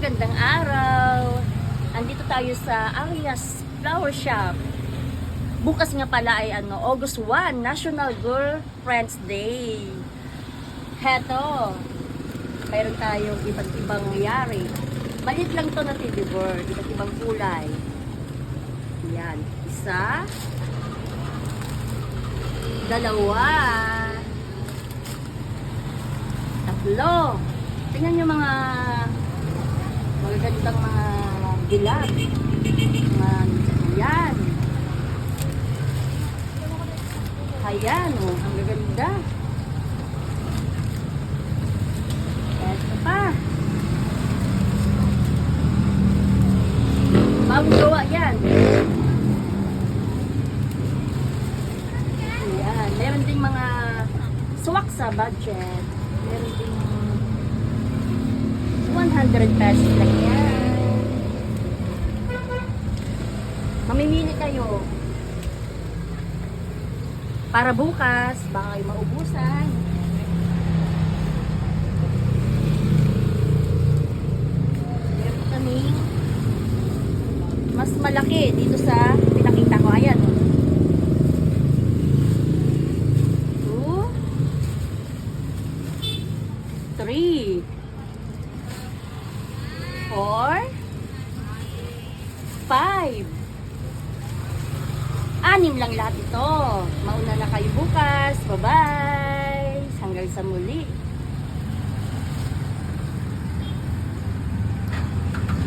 Magandang araw! Andito tayo sa Arias Flower Shop. Bukas nga pala ay August 1, National Girlfriend's Day. Heto, mayroon tayong iba't ibang yari. Malit lang to na teddy bear, iba't ibang kulay. Yan, isa, dalawa, tatlo. Tingnan nyo mga magagandang mga dilag. Ayan. Ayan, oh, ang gaganda. Ito pa. Bagong gawa yan. Ayan. Meron ding mga swak sa budget. Meron ding 100 pesos lang yan. Mamimili kayo. Para bukas, baka kayo maubusan. Meron kaming mas malaki dito sa pinakita ko. Ayan. 2, 3, 4, 5. 6 lang lahat ito. Mauna na kayo bukas. Bye-bye. Hanggang sa muli.